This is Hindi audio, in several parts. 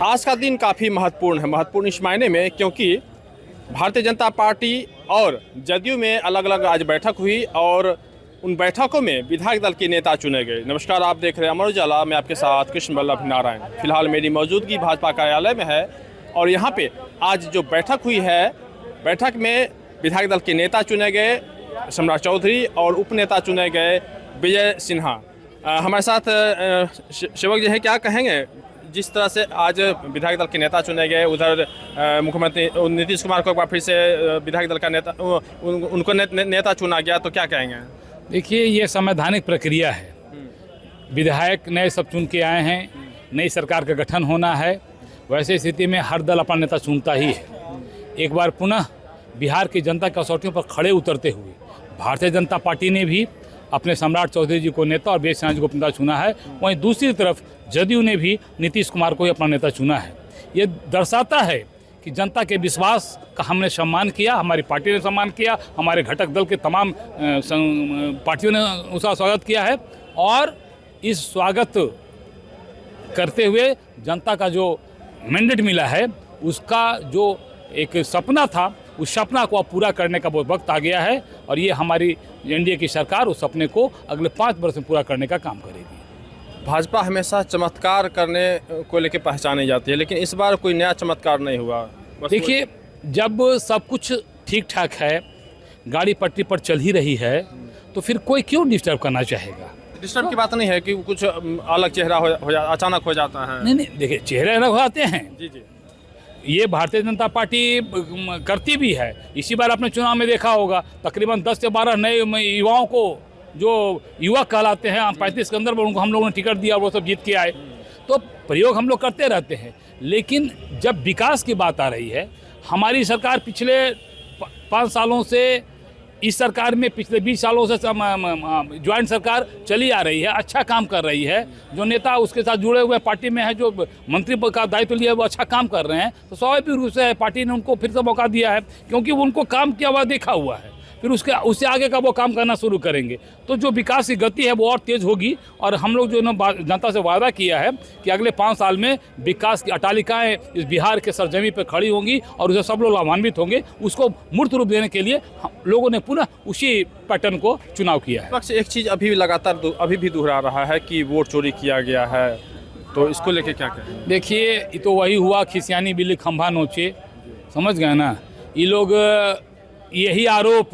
आज का दिन काफ़ी महत्वपूर्ण है, महत्वपूर्ण इस मायने में क्योंकि भारतीय जनता पार्टी और जदयू में अलग अलग आज बैठक हुई और उन बैठकों में विधायक दल के नेता चुने गए। नमस्कार, आप देख रहे हैं अमर उजाला, मैं आपके साथ कृष्ण वल्लभ नारायण। फिलहाल मेरी मौजूदगी भाजपा कार्यालय में है और यहाँ पे आज जो बैठक हुई है, बैठक में विधायक दल के नेता चुने गए सम्राट चौधरी और उपनेता चुने गए विजय सिन्हा। हमारे साथ सेवक जी हैं, क्या कहेंगे जिस तरह से आज विधायक दल के नेता चुने गए, उधर मुख्यमंत्री नीतीश कुमार को एक बार फिर से विधायक दल का नेता उनको नेता चुना गया, तो क्या कहेंगे? देखिए, ये संवैधानिक प्रक्रिया है। विधायक नए सब चुन के आए हैं, नई सरकार का गठन होना है, वैसे स्थिति में हर दल अपना नेता चुनता ही है। एक बार पुनः बिहार की जनता की कसौटियों पर खड़े उतरते हुए भारतीय जनता पार्टी ने भी अपने सम्राट चौधरी जी को नेता और विजय सिन्हा जी को नेता चुना है। वहीं दूसरी तरफ जदयू ने भी नीतीश कुमार को ही अपना नेता चुना है। ये दर्शाता है कि जनता के विश्वास का हमने सम्मान किया, हमारी पार्टी ने सम्मान किया, हमारे घटक दल के तमाम पार्टियों ने उसका स्वागत किया है। और इस स्वागत करते हुए जनता का जो मैंडेट मिला है, उसका जो एक सपना था, उस सपना को अब पूरा करने का बहुत वक्त आ गया है और ये हमारी एनडीए की सरकार उस सपने को अगले 5 वर्ष में पूरा करने का काम करेगी। भाजपा हमेशा चमत्कार करने को लेकर पहचानी जाती है, लेकिन इस बार कोई नया चमत्कार नहीं हुआ। देखिए, जब सब कुछ ठीक ठाक है, गाड़ी पटरी पर चल ही रही है, तो फिर कोई क्यों डिस्टर्ब करना चाहेगा? डिस्टर्ब की बात नहीं है कि कुछ अलग चेहरा अचानक हो जाता है। नहीं, देखिए, चेहरे अलग हो जाते हैं। जी, ये भारतीय जनता पार्टी करती भी है। इसी बार आपने चुनाव में देखा होगा, तकरीबन 10 से 12 नए युवाओं को, जो युवक कहलाते हैं, 35 के अंदर उनको हम लोगों ने टिकट दिया और वो सब जीत के आए। तो प्रयोग हम लोग करते रहते हैं, लेकिन जब विकास की बात आ रही है, हमारी सरकार पिछले 5 सालों से, इस सरकार में पिछले 20 सालों से ज्वाइंट सरकार चली आ रही है, अच्छा काम कर रही है। जो नेता उसके साथ जुड़े हुए पार्टी में है, जो मंत्री का दायित्व लिया, वो अच्छा काम कर रहे हैं, तो स्वाभाविक रूप से पार्टी ने उनको फिर से मौका दिया है, क्योंकि उनको काम किया हुआ देखा हुआ है। फिर उससे आगे का वो काम करना शुरू करेंगे, तो जो विकास की गति है वो और तेज़ होगी। और हम लोग जो जनता से वादा किया है कि अगले 5 साल में विकास की अटालिकाएँ इस बिहार के सरजमी पर खड़ी होंगी और उसे सब लोग लाभान्वित होंगे, उसको मूर्त रूप देने के लिए लोगों ने पुनः उसी पैटर्न को चुनाव किया है। एक चीज़ अभी लगातार अभी भी दोहरा रहा है कि वोट चोरी किया गया है, तो इसको लेके क्या कहें? देखिए, ये तो वही हुआ, खिसियानी बिल्ली खंभा नोचे, समझ गए ना? ये लोग यही आरोप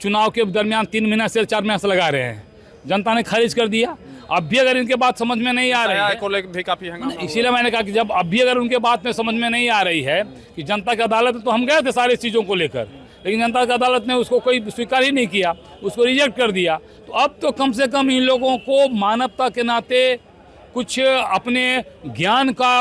चुनाव के दरमियान 3 महीना से 4 महीना से लगा रहे हैं। जनता ने खारिज कर दिया। अब भी अगर इनके बात समझ में नहीं आ रही है, भी काफ़ी इसीलिए मैंने कहा कि जब अब भी अगर उनके बात में समझ में नहीं आ रही है कि जनता की अदालत, तो हम गए थे सारी चीज़ों को लेकर, लेकिन जनता की अदालत ने उसको कोई स्वीकार ही नहीं किया, उसको रिजेक्ट कर दिया। तो अब तो कम से कम इन लोगों को मानवता के नाते कुछ अपने ज्ञान का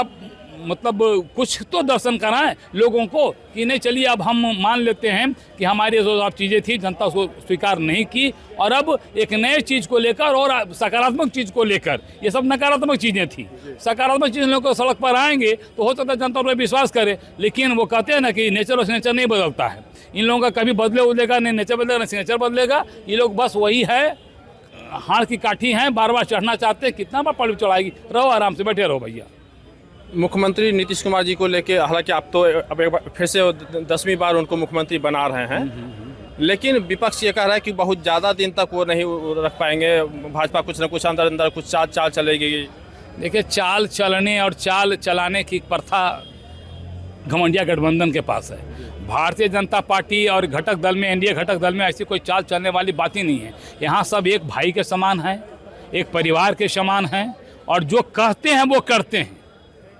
मतलब कुछ तो दर्शन कराएं लोगों को कि नहीं, चलिए अब हम मान लेते हैं कि हमारी जो आप चीज़ें थी, जनता उसको स्वीकार नहीं की, और अब एक नए चीज़ को लेकर और सकारात्मक चीज़ को लेकर, ये सब नकारात्मक चीज़ें थी, सकारात्मक चीज़ लोग को सड़क पर आएंगे तो हो सकता है जनता उन पर विश्वास करे। लेकिन वो कहते हैं ना कि नेचर और सिग्नेचर नहीं बदलता है। इन लोगों का कभी बदलेगा नहीं, नेचर बदलेगा नहीं सिग्नेचर बदलेगा। ये लोग बस वही है, हाथ की काठी हैं, बार बार चढ़ना चाहते हैं। कितना बार पलट चढ़ाएगी? रहो आराम से, बैठे रहो भैया। मुख्यमंत्री नीतीश कुमार जी को लेके, हालांकि आप तो अब एक बार फिर से 10वीं बार उनको मुख्यमंत्री बना रहे हैं, लेकिन विपक्ष ये कह रहा है कि बहुत ज़्यादा दिन तक वो नहीं रख पाएंगे, भाजपा कुछ न कुछ अंदर कुछ चाल चलेगी। देखिए, चाल चलने और चाल चलाने की प्रथा घमंडिया गठबंधन के पास है। भारतीय जनता पार्टी और घटक दल में, एनडीए घटक दल में ऐसी कोई चाल चलने वाली बात ही नहीं है। यहाँ सब एक भाई के समान हैं, एक परिवार के समान हैं, और जो कहते हैं वो करते हैं।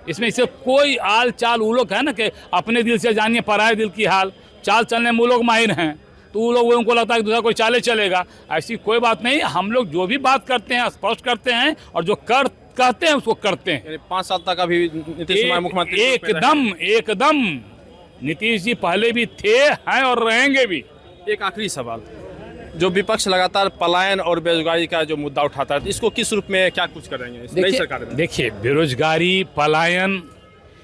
इसमें इसे कोई आल चाल, वो लोग है ना कि अपने दिल से जानिए पराये दिल की हाल, चाल चलने में वो लोग माहिर हैं, तो वो लोग, उनको लगता है कि दूसरा कोई चाले चलेगा। ऐसी कोई बात नहीं। हम लोग जो भी बात करते हैं स्पष्ट करते हैं, और जो कहते हैं उसको करते हैं। 5 साल तक अभी नीतीश कुमार मुख्यमंत्री एकदम नीतीश जी पहले भी थे, हैं और रहेंगे भी। एक आखिरी सवाल, जो विपक्ष लगातार पलायन और बेरोजगारी का जो मुद्दा उठाता है, इसको किस रूप में क्या कुछ करेंगे नई सरकार में? देखिए, बेरोजगारी, पलायन,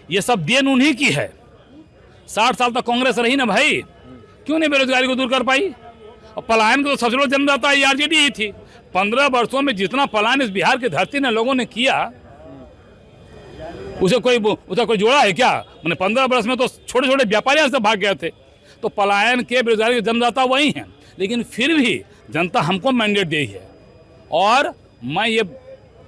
ये सब देन उन्हीं की है। 60 साल तक कांग्रेस रही ना भाई, क्यों नहीं बेरोजगारी को दूर कर पाई? और पलायन को तो सबसे बड़ा जन्मदाता आरजेडी ही थी। 15 वर्षों में जितना पलायन इस बिहार की धरती ने लोगों ने किया, उसका कोई जोड़ा है क्या? मैंने 15 वर्ष में तो छोटे छोटे व्यापारी यहाँ से भाग गए थे। तो पलायन के बेरोजगारी के जन्मदाता वही हैं, लेकिन फिर भी जनता हमको मैंडेट दी है और मैं ये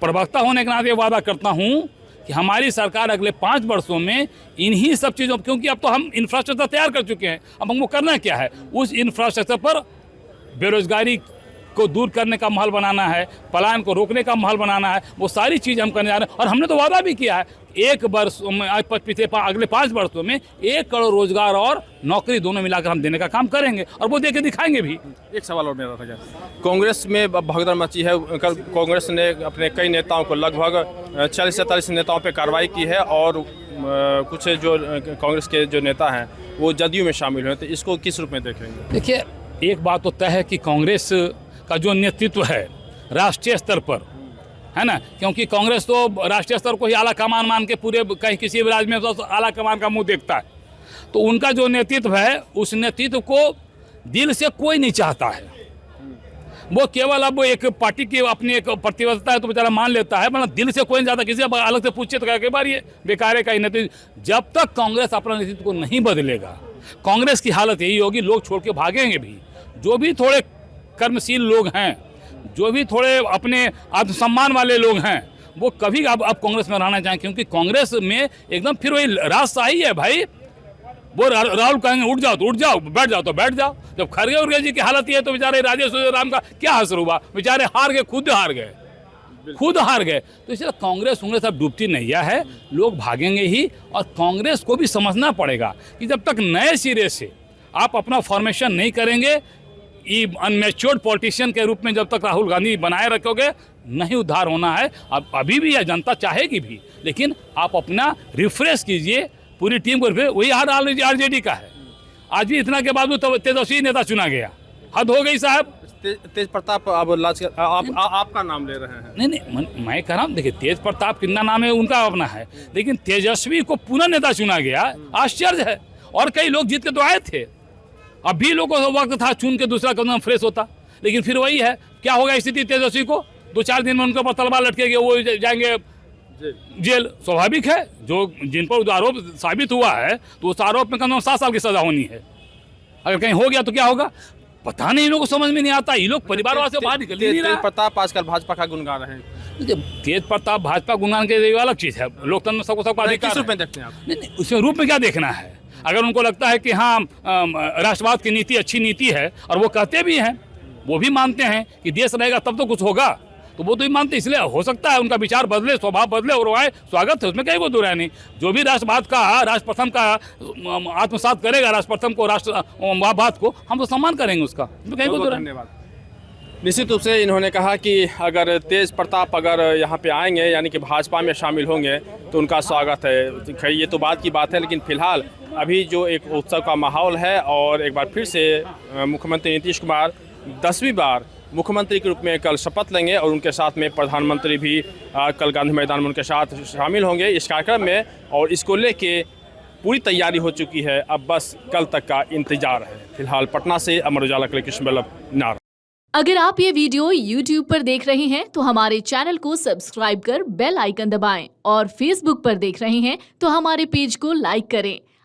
प्रवक्ता होने के नाते वादा करता हूँ कि हमारी सरकार अगले 5 वर्षों में इन्हीं सब चीज़ों, क्योंकि अब तो हम इंफ्रास्ट्रक्चर तैयार कर चुके हैं, अब हमको करना क्या है, उस इंफ्रास्ट्रक्चर पर बेरोजगारी को दूर करने का माहौल बनाना है, पलायन को रोकने का माहौल बनाना है, वो सारी चीज़ हम करने जा रहे हैं। और हमने तो वादा भी किया है एक वर्ष में अगले 5 वर्षों में 1 करोड़ रोजगार और नौकरी दोनों मिलाकर हम देने का काम करेंगे और वो दे के दिखाएंगे भी। एक सवाल और मेरा था, कांग्रेस में भगदड़ मची है। कल कांग्रेस ने अपने कई नेताओं को, लगभग 40-47 नेताओं पे कार्रवाई की है और कुछ जो कांग्रेस के जो नेता हैं वो जदयू में शामिल हुए, तो इसको किस रूप में देखेंगे? देखिए, एक बात तो तय है कि कांग्रेस का जो नेतृत्व है राष्ट्रीय स्तर पर, है ना, क्योंकि कांग्रेस तो राष्ट्रीय स्तर को ही आला कमान मान के पूरे कहीं किसी भी राज्य में तो आला कमान का मुंह देखता है, तो उनका जो नेतृत्व है उस नेतृत्व को दिल से कोई नहीं चाहता है। वो केवल अब एक पार्टी की अपनी एक प्रतिबद्धता है तो बेचारा मान लेता है, मतलब दिल से कोई नहीं चाहता। किसी अलग से पूछे तो कई बार ये बेकार है का ही नेतृत्व। जब तक कांग्रेस अपना नेतृत्व को नहीं बदलेगा, कांग्रेस की हालत यही होगी, लोग छोड़ के भागेंगे भी। जो भी थोड़े कर्मशील लोग हैं, जो भी थोड़े अपने आत्मसम्मान वाले लोग हैं, वो कभी अब कांग्रेस में रहना चाहें, क्योंकि कांग्रेस में एकदम फिर वही राजशाही है भाई। वो राहुल कहेंगे उठ जाओ तो उठ जाओ, बैठ जाओ तो बैठ जाओ। जब खड़गे उर्गे जी की हालत ये है तो बेचारे राजेश राम का क्या असर हुआ, बेचारे हार गए, खुद हार गए। तो इसलिए कांग्रेस अब डूबती नैया है, लोग भागेंगे ही। और कांग्रेस को भी समझना पड़ेगा कि जब तक नए सिरे से आप अपना फॉर्मेशन नहीं करेंगे, अनमेच्योर्ड पॉलिटिशियन के रूप में जब तक राहुल गांधी बनाए रखोगे, नहीं उद्धार होना है। अब अभी भी है, जनता चाहेगी भी, लेकिन आप अपना रिफ्रेश कीजिए पूरी टीम को। वही हाल आरजेडी का है, आज भी इतना के बावजूद तो तेजस्वी नेता चुना गया। हद हो गई साहब। तेज प्रताप अब आपका नाम ले रहे हैं? नहीं, मैं कह रहा हूँ, देखिए तेज प्रताप कितना नाम है उनका अपना है, लेकिन तेजस्वी को पुनः नेता चुना गया, आश्चर्य है। और कई लोग जीत के तो आए थे, अब भी लोगों को वक्त था चुन के दूसरा कदम फ्रेश होता, लेकिन फिर वही है। क्या होगा स्थिति तेजस्वी को? 2-4 दिन में उनके ऊपर तलवार लटकेगी, वो जाएंगे जेल। स्वाभाविक है, जो जिन पर आरोप साबित हुआ है तो उस आरोप में कम 7 साल की सजा होनी है। अगर कहीं हो गया तो क्या होगा, पता नहीं, लोगों को समझ में नहीं आता। ये लोग परिवार से बाहर निकल नहीं रहा। तेज प्रताप आजकल भाजपा का गुणगान रहे हैं। तेज प्रताप भाजपा गुणगान के लिए अलग चीज़ है, लोकतंत्र में सबको अधिकार। किस रूप में देखते हैं आप? नहीं, उसमें रूप में क्या देखना है? अगर उनको लगता है कि हाँ राष्ट्रवाद की नीति अच्छी नीति है, और वो कहते भी हैं, वो भी मानते हैं कि देश रहेगा तब तो कुछ होगा, तो वो तो ही मानते। इसलिए हो सकता है उनका विचार बदले, स्वभाव बदले और आए, स्वागत है, उसमें कहीं वो दूर है नहीं। जो भी राष्ट्रवाद का, राष्ट्र प्रथम का आत्मसात करेगा, राष्ट्र प्रथम को, राष्ट्रवाद को, हम तो सम्मान करेंगे उसका, उसमें कहीं वो दूर है। धन्यवाद। निश्चित रूप से इन्होंने कहा कि अगर तेज प्रताप अगर यहाँ पे आएंगे, यानी कि भाजपा में शामिल होंगे, तो उनका स्वागत है। खैर ये तो बात की बात है, लेकिन फिलहाल अभी जो एक उत्सव का माहौल है, और एक बार फिर से मुख्यमंत्री नीतीश कुमार 10वीं बार मुख्यमंत्री के रूप में कल शपथ लेंगे, और उनके साथ में प्रधानमंत्री भी कल गांधी मैदान में उनके साथ शामिल होंगे इस कार्यक्रम में। और इसको लेके पूरी तैयारी हो चुकी है, अब बस कल तक का इंतजार है। फिलहाल पटना से अमर उजाला के लिए कृष्ण बल्लभ नार। अगर आप ये वीडियो YouTube पर देख रहे हैं तो हमारे चैनल को सब्सक्राइब कर बेल आइकन दबाएं, और Facebook पर देख रहे हैं तो हमारे पेज को लाइक करें।